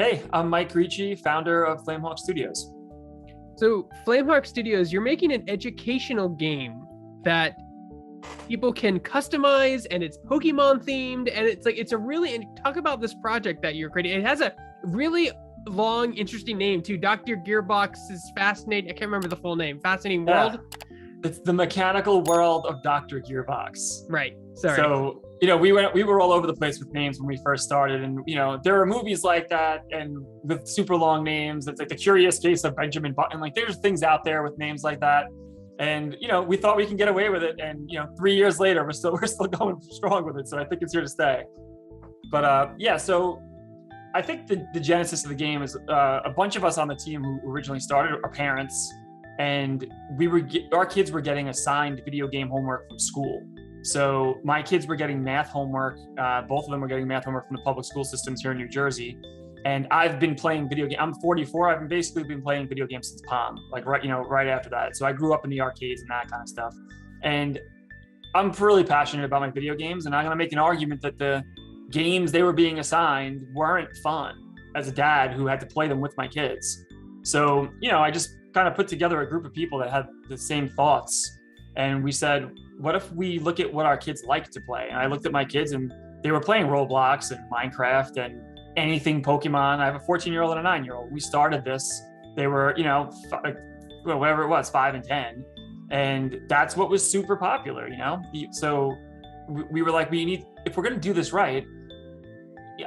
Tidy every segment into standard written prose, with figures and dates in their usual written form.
Hey, I'm Mike Ricci, founder of Flamehawk Studios. So Flamehawk Studios, you're making an educational game that people can customize, and it's Pokemon themed, and it's a really, and talk about this project that you're creating. It has a really long, interesting name too. Dr. Gearbox's fascinating, I can't remember the full name, Fascinating World. It's the mechanical world of Dr. Gearbox. Right. Sorry. So, we were all over the place with names when we first started. And, there are movies like that and with super long names. It's like The Curious Case of Benjamin Button. Like there's things out there with names like that. And, we thought we can get away with it. And, 3 years later, we're still going strong with it. So I think it's here to stay. But so I think the genesis of the game is a bunch of us on the team who originally started are parents. And our kids were getting assigned video game homework from school. So my kids were getting math homework. Both of them were getting math homework from the public school systems here in New Jersey. And I've been playing video games. I'm 44. I've basically been playing video games since Palm, right after that. So I grew up in the arcades and that kind of stuff. And I'm really passionate about my video games. And I'm going to make an argument that the games they were being assigned weren't fun as a dad who had to play them with my kids. So, I just kind of put together a group of people that had the same thoughts. And we said, what if we look at what our kids like to play? And I looked at my kids and they were playing Roblox and Minecraft and anything Pokemon. I have a 14-year-old and a 9-year-old. We started this. They were, whatever it was, 5 and 10. And that's what was super popular, So we were like, if we're going to do this right,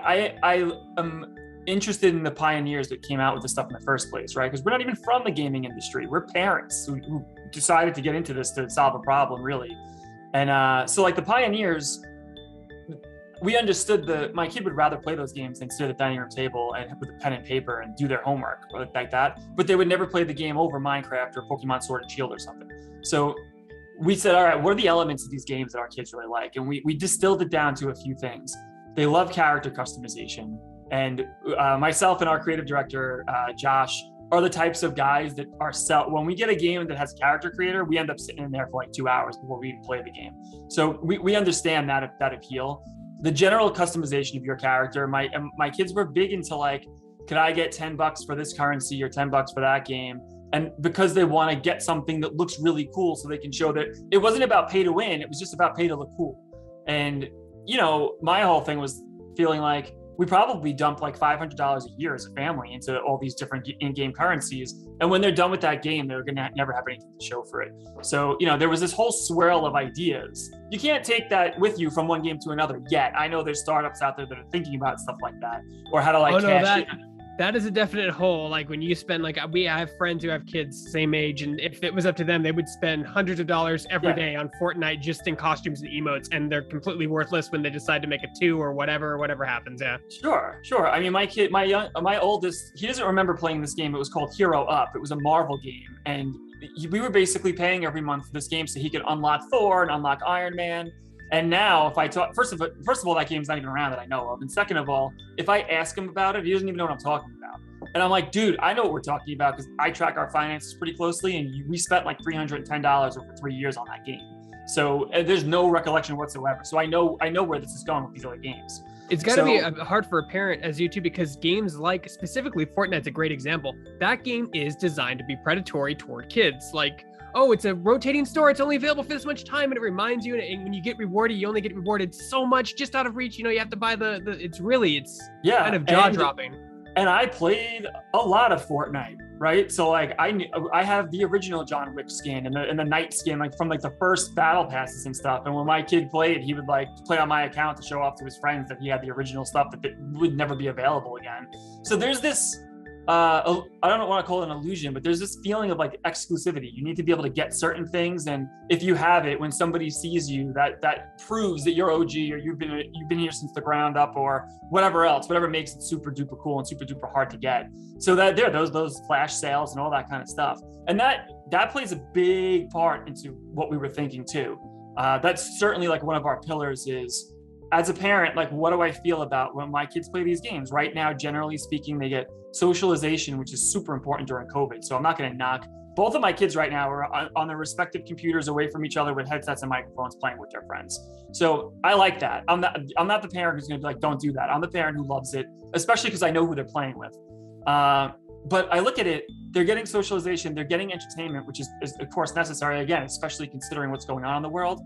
I am interested in the pioneers that came out with this stuff in the first place, right? Because we're not even from the gaming industry. We're parents who decided to get into this to solve a problem, really. And so like the pioneers, we understood my kid would rather play those games than sit at the dining room table and with a pen and paper and do their homework or like that. But they would never play the game over Minecraft or Pokemon Sword and Shield or something. So we said, all right, what are the elements of these games that our kids really like? And we distilled it down to a few things. They love character customization. And myself and our creative director, Josh, are the types of guys that when we get a game that has a character creator, we end up sitting in there for like 2 hours before we even play the game. So we understand that appeal. The general customization of your character, my kids were big into like, could I get $10 for this currency or $10 for that game? And because they want to get something that looks really cool so they can show that it wasn't about pay to win, it was just about pay to look cool. And, my whole thing was feeling like, we probably dump like $500 a year as a family into all these different in-game currencies. And when they're done with that game, they're going to never have anything to show for it. So, there was this whole swirl of ideas. You can't take that with you from one game to another yet. I know there's startups out there that are thinking about stuff like that or how to cash in. That is a definite hole. Like when you spend I have friends who have kids same age, and if it was up to them, they would spend hundreds of dollars every day on Fortnite just in costumes and emotes, and they're completely worthless when they decide to make a 2 or whatever happens. Yeah. Sure. I mean, my oldest, he doesn't remember playing this game. It was called Hero Up. It was a Marvel game, and we were basically paying every month for this game so he could unlock Thor and unlock Iron Man. And now if I talk, first of all, that game's not even around that I know of. And second of all, if I ask him about it, he doesn't even know what I'm talking about. And I'm like, dude, I know what we're talking about because I track our finances pretty closely. And we spent like $310 over 3 years on that game. So there's no recollection whatsoever. So I know where this is going with these other games. It's got to be hard for a parent as you too, because games like specifically Fortnite's a great example. That game is designed to be predatory toward kids. Like, oh, it's a rotating store. It's only available for this much time. And it reminds you, and when you get rewarded, you only get rewarded so much just out of reach. You have to buy it's kind of jaw dropping. And I played a lot of Fortnite, right? So like I have the original John Wick skin and the night skin, like from like the first battle passes and stuff. And when my kid played, he would like play on my account to show off to his friends that he had the original stuff that would never be available again. So there's this, I don't want to call it an illusion, but there's this feeling of like exclusivity. You need to be able to get certain things, and if you have it, when somebody sees you, that proves that you're OG or you've been here since the ground up or whatever makes it super duper cool and super duper hard to get. So that those flash sales and all that kind of stuff, and that plays a big part into what we were thinking too. That's certainly like one of our pillars is, as a parent, like, what do I feel about when my kids play these games? Right now, generally speaking, they get socialization, which is super important during COVID. So I'm not going to knock both of my kids right now are on their respective computers away from each other with headsets and microphones playing with their friends. So I like that. I'm not the parent who's going to be like, don't do that. I'm the parent who loves it, especially because I know who they're playing with. But I look at it, they're getting socialization, they're getting entertainment, which is of course necessary, again, especially considering what's going on in the world.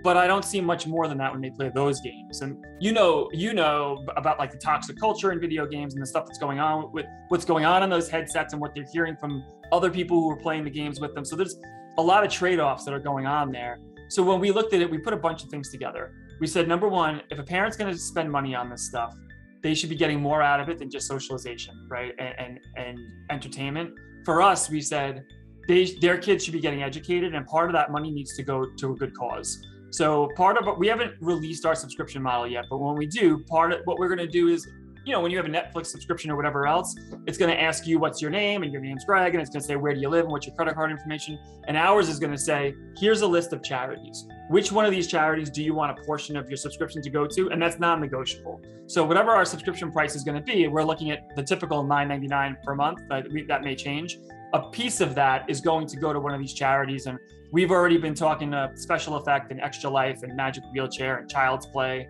But I don't see much more than that when they play those games. And you know about like the toxic culture in video games and the stuff that's going on with what's going on in those headsets and what they're hearing from other people who are playing the games with them. So there's a lot of trade-offs that are going on there. So when we looked at it, we put a bunch of things together. We said, number one, if a parent's going to spend money on this stuff, they should be getting more out of it than just socialization, right? And entertainment. For us, we said their kids should be getting educated, and part of that money needs to go to a good cause. So part of it, we haven't released our subscription model yet, but when we do, part of what we're going to do is, when you have a Netflix subscription or whatever else, it's going to ask you what's your name, and your name's Greg, and it's going to say, where do you live and what's your credit card information? And ours is going to say, here's a list of charities. Which one of these charities do you want a portion of your subscription to go to? And that's non-negotiable. So whatever our subscription price is going to be, we're looking at the typical $9.99 per month, that may change. A piece of that is going to go to one of these charities. And we've already been talking to Special Effect and Extra Life and Magic Wheelchair and Child's Play,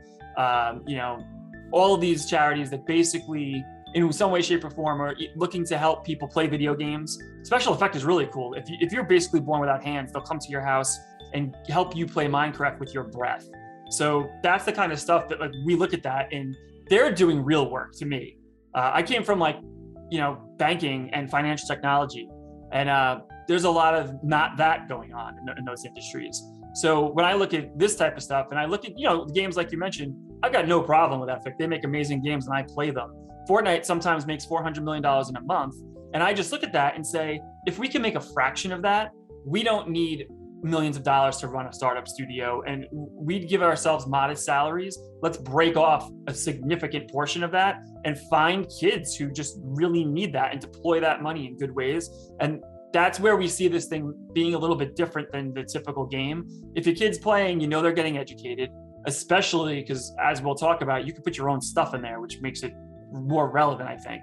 all of these charities that basically, in some way, shape, or form, are looking to help people play video games. Special Effect is really cool. If you're basically born without hands, they'll come to your house and help you play Minecraft with your breath. So that's the kind of stuff that we look at that, and they're doing real work to me. I came from banking and financial technology, and there's a lot of not that going on in those industries. So when I look at this type of stuff, and I look at games like you mentioned, I've got no problem with Epic. They make amazing games, and I play them. Fortnite sometimes makes $400 million in a month, and I just look at that and say, if we can make a fraction of that, we don't need millions of dollars to run a startup studio, and we'd give ourselves modest salaries. Let's break off a significant portion of that and find kids who just really need that and deploy that money in good ways. And that's where we see this thing being a little bit different than the typical game. If your kid's playing, they're getting educated, especially because, as we'll talk about, you can put your own stuff in there, which makes it more relevant, I think.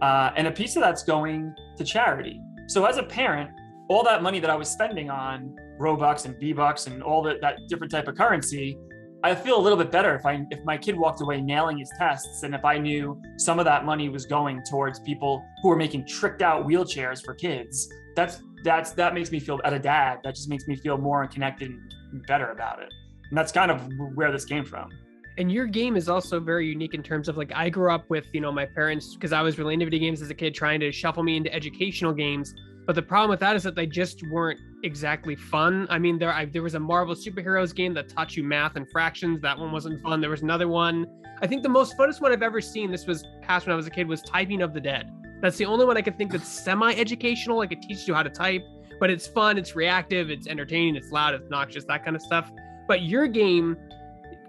And a piece of that's going to charity. So as a parent, all that money that I was spending on Robux and V-Bucks and all that different type of currency, I feel a little bit better if my kid walked away nailing his tests, and if I knew some of that money was going towards people who are making tricked out wheelchairs for kids. That makes me feel, as a dad, that just makes me feel more connected and better about it. And that's kind of where this came from. And your game is also very unique in terms of I grew up with, my parents, because I was really into video games as a kid, trying to shuffle me into educational games. But the problem with that is that they just weren't exactly fun. I mean, there was a Marvel superheroes game that taught you math and fractions. That one wasn't fun. There was another one. I think the most funnest one I've ever seen, this was past when I was a kid, was Typing of the Dead. That's the only one I could think that's semi-educational. Like, it teaches you how to type, but it's fun, it's reactive, it's entertaining, it's loud, it's obnoxious, that kind of stuff. But your game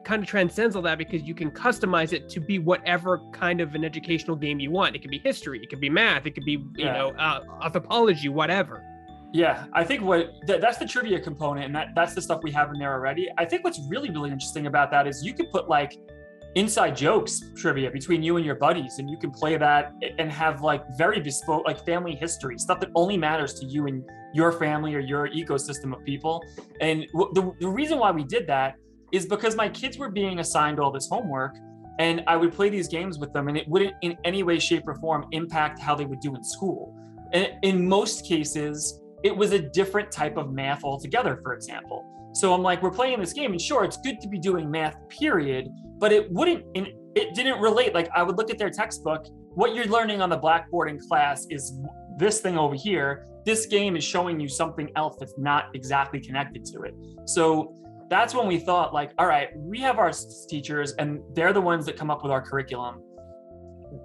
kind of transcends all that because you can customize it to be whatever kind of an educational game you want. It could be history, it could be math, it could be, anthropology, whatever. Yeah, I think that's the trivia component, and that's the stuff we have in there already. I think what's really, really interesting about that is you could put inside jokes trivia between you and your buddies, and you can play that and have very bespoke, family history, stuff that only matters to you and your family or your ecosystem of people. And the reason why we did that is because my kids were being assigned all this homework, and I would play these games with them, and it wouldn't in any way, shape, or form impact how they would do in school. And in most cases, it was a different type of math altogether, for example. So I'm we're playing this game, and sure, it's good to be doing math, period, but it didn't relate. I would look at their textbook, what you're learning on the blackboard in class is this thing over here. This game is showing you something else that's not exactly connected to it. So that's when we thought, all right, we have our teachers, and they're the ones that come up with our curriculum.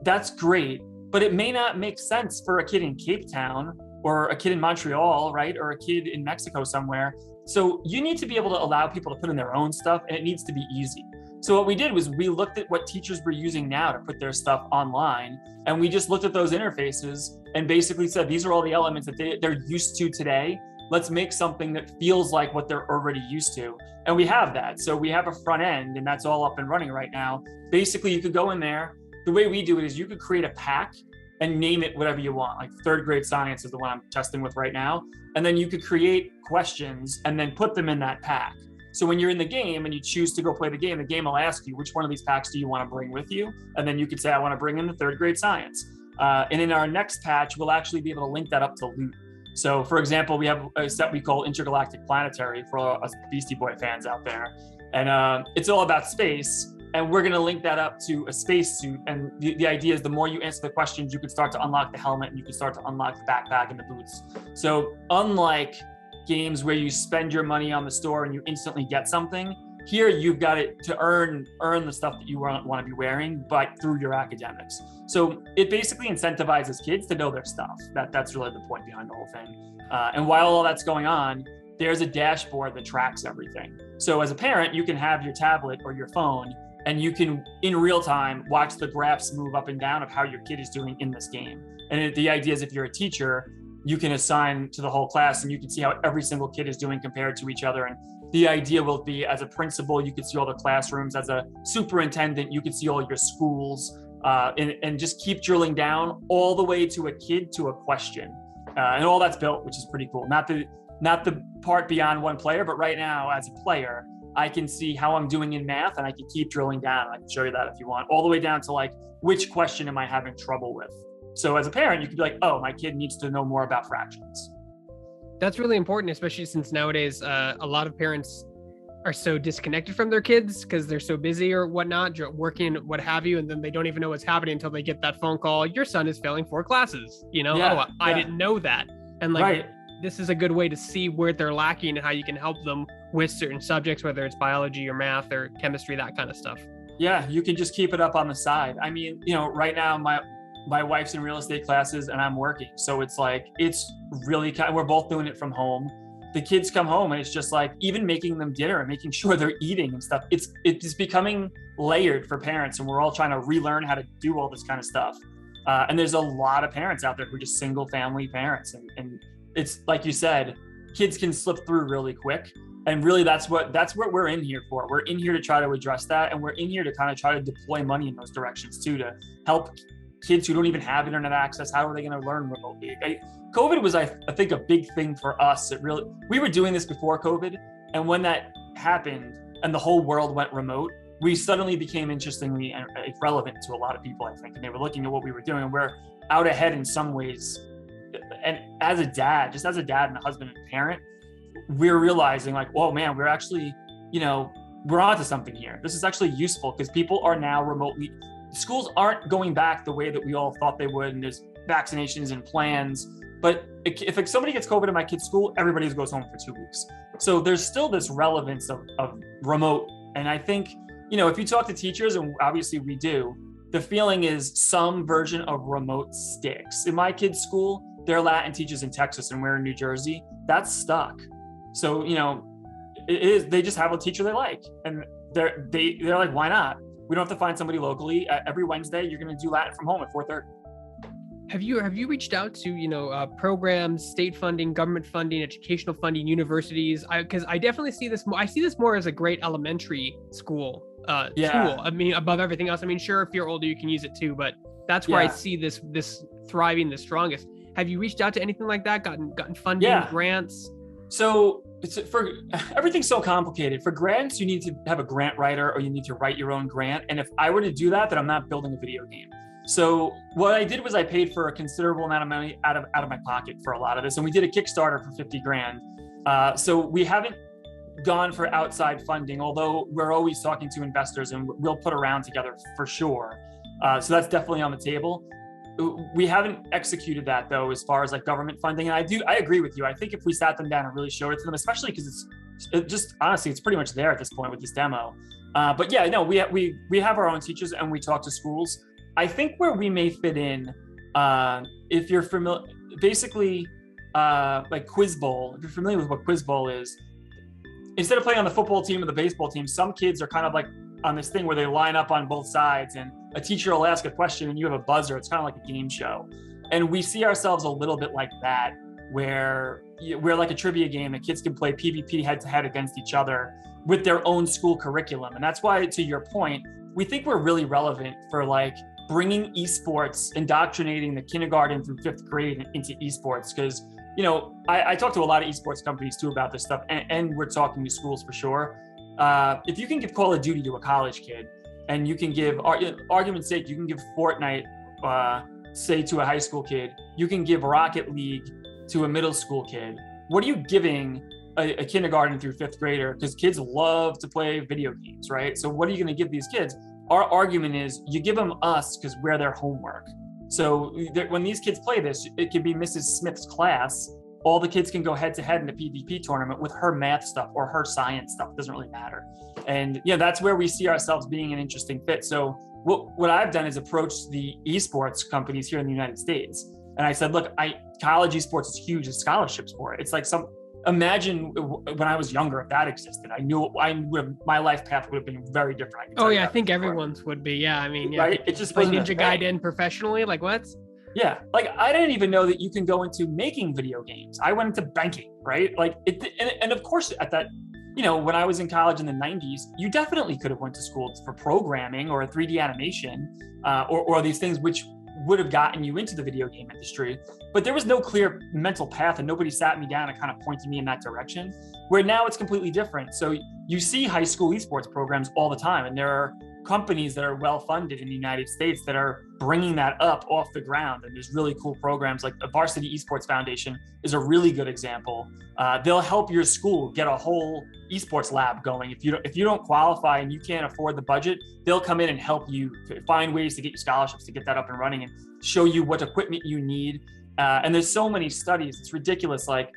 That's great, but it may not make sense for a kid in Cape Town or a kid in Montreal, right? Or a kid in Mexico somewhere. So you need to be able to allow people to put in their own stuff, and it needs to be easy. So what we did was we looked at what teachers were using now to put their stuff online, and we just looked at those interfaces and basically said, these are all the elements that they're used to today. Let's make something that feels like what they're already used to. And we have that. So we have a front end, and that's all up and running right now. Basically, you could go in there. The way we do it is you could create a pack and name it whatever you want. Like third grade science is the one I'm testing with right now. And then you could create questions and then put them in that pack. So when you're in the game and you choose to go play the game will ask you, which one of these packs do you want to bring with you? And then you could say, I want to bring in the third grade science. And in our next patch, we'll actually be able to link that up to loot. So for example, we have a set we call Intergalactic Planetary for us Beastie Boy fans out there. And it's all about space. And we're going to link that up to a spacesuit. And the idea is the more you answer the questions, you can start to unlock the helmet and you can start to unlock the backpack and the boots. So unlike games where you spend your money on the store and you instantly get something, here you've got it to earn the stuff that you want to be wearing, but through your academics. So it basically incentivizes kids to know their stuff. That's really the point behind the whole thing. And while all that's going on, there's a dashboard that tracks everything. So as a parent, you can have your tablet or your phone and you can, in real time, watch the graphs move up and down of how your kid is doing in this game. And the idea is if you're a teacher, you can assign to the whole class and you can see how every single kid is doing compared to each other. And the idea will be, as a principal, you can see all the classrooms. As a superintendent, you can see all your schools, and just keep drilling down all the way to a kid to a question. And all that's built, which is pretty cool. Not the part beyond one player, but right now as a player, I can see how I'm doing in math and I can keep drilling down. I can show you that if you want, all the way down to like, which question am I having trouble with? So as a parent, you could be like, oh, my kid needs to know more about fractions. That's really important, especially since nowadays a lot of parents are so disconnected from their kids because they're so busy or whatnot, working, what have you, and then they don't even know what's happening until they get that phone call. Your son is failing 4 classes. I didn't know that. And like, This is a good way to see where they're lacking and how you can help them with certain subjects, whether it's biology or math or chemistry, that kind of stuff. Yeah, you can just keep it up on the side. I mean, right now my wife's in real estate classes and I'm working. So it's like, it's really we're both doing it from home. The kids come home and it's just like, even making them dinner and making sure they're eating and stuff. It's becoming layered for parents and we're all trying to relearn how to do all this kind of stuff. And there's a lot of parents out there who are just single family parents. And it's like you said, kids can slip through really quick. And really that's what we're in here for. We're in here to try to address that. And we're in here to kind of try to deploy money in those directions too, to help kids who don't even have internet access. How are they going to learn remotely? COVID was, I think, a big thing for us. We were doing this before COVID. And when that happened and the whole world went remote, we suddenly became interestingly relevant to a lot of people, I think. And they were looking at what we were doing. And we're out ahead in some ways. And as a dad and a husband and a parent, we're realizing like, oh man, we're actually, we're onto something here. This is actually useful because people are now remotely, schools aren't going back the way that we all thought they would. And there's vaccinations and plans. But if somebody gets COVID in my kid's school, everybody goes home for 2 weeks. So there's still this relevance of remote. And I think, if you talk to teachers, and obviously we do, the feeling is some version of remote sticks. In my kid's school, their Latin teachers in Texas and we're in New Jersey, that's stuck. So, they just have a teacher they like. And they're like, why not? We don't have to find somebody locally. Every Wednesday, you're going to do Latin from home at 4:30. Have you reached out to, programs, state funding, government funding, educational funding, universities? Because I definitely see this more. I see this more as a great elementary school tool. I mean, above everything else. I mean, sure, if you're older, you can use it too, but that's where I see this thriving the strongest. Have you reached out to anything like that? Gotten funding, grants? So everything's so complicated. For grants, you need to have a grant writer or you need to write your own grant. And if I were to do that, then I'm not building a video game. So what I did was I paid for a considerable amount of money out of my pocket for a lot of this. And we did a Kickstarter for 50 grand. So we haven't gone for outside funding, although we're always talking to investors and we'll put a round together for sure. So that's definitely on the table. We haven't executed that though, as far as like government funding. And I agree with you. I think if we sat them down and really showed it to them, especially because honestly, it's pretty much there at this point with this demo. But yeah, no, we have our own teachers and we talk to schools. I think where we may fit in, if you're familiar, basically like Quiz Bowl, if you're familiar with what Quiz Bowl is, instead of playing on the football team or the baseball team, some kids are kind of like on this thing where they line up on both sides and a teacher will ask a question and you have a buzzer. It's kind of like a game show. And we see ourselves a little bit like that, where we're like a trivia game that kids can play PvP head to head against each other with their own school curriculum. And that's why, to your point, we think we're really relevant for like bringing esports, indoctrinating the kindergarten through 5th grade into esports. Because, I talk to a lot of esports companies too about this stuff, and we're talking to schools for sure. If you can give Call of Duty to a college kid, and you can give, argument's sake, you can give Fortnite, say, to a high school kid, you can give Rocket League to a middle school kid. What are you giving a kindergarten through 5th grader? Because kids love to play video games, right? So what are you going to give these kids? Our argument is you give them us because we're their homework. So when these kids play this, it can be Mrs. Smith's class. All the kids can go head to head in a PvP tournament with her math stuff or her science stuff. It doesn't really matter. And that's where we see ourselves being an interesting fit. So what I've done is approach the esports companies here in the United States. And I said, look, college esports is huge, it's scholarship sport. It's like imagine when I was younger, if that existed, my life path would have been very different. Oh yeah, I think everyone's would be. Yeah, I mean, yeah. Right? It just like Ninja Gaiden professionally, like what? Yeah, like I didn't even know that you can go into making video games. I went into banking, right? Like and of course at that, when I was in college in the 90s, you definitely could have went to school for programming or 3D animation, or these things which would have gotten you into the video game industry, but there was no clear mental path and nobody sat me down and kind of pointed me in that direction, where now it's completely different. So you see high school esports programs all the time, and there are companies that are well-funded in the United States that are bringing that up off the ground. And there's really cool programs like the Varsity Esports Foundation is a really good example. They'll help your school get a whole esports lab going. If you don't qualify and you can't afford the budget, they'll come in and help you find ways to get you scholarships to get that up and running and show you what equipment you need. And there's so many studies, it's ridiculous. Like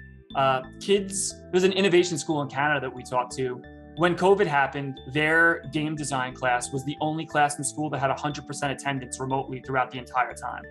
kids, there's an innovation school in Canada that we talked to. When COVID happened, their game design class was the only class in school that had 100% attendance remotely throughout the entire time.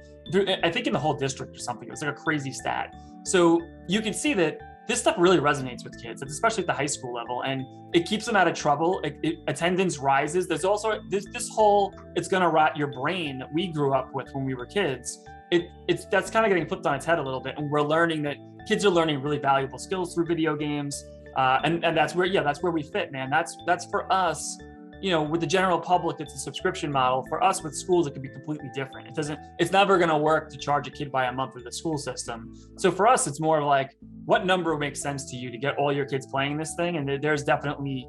I think in the whole district or something. It was like a crazy stat. So you can see that this stuff really resonates with kids, especially at the high school level, and it keeps them out of trouble. Attendance rises. There's also this whole it's gonna rot your brain that we grew up with when we were kids. That's kind of getting flipped on its head a little bit, and we're learning that kids are learning really valuable skills through video games. And that's where we fit, man. That's for us, with the general public, it's a subscription model. For us with schools, it could be completely different. It's never going to work to charge a kid by a month with the school system. So for us, it's more like, what number makes sense to you to get all your kids playing this thing? And there's definitely,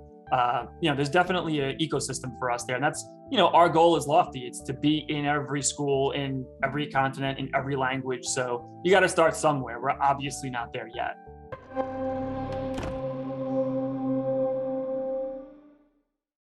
there's definitely an ecosystem for us there. And that's, our goal is lofty. It's to be in every school, in every continent, in every language. So you got to start somewhere. We're obviously not there yet.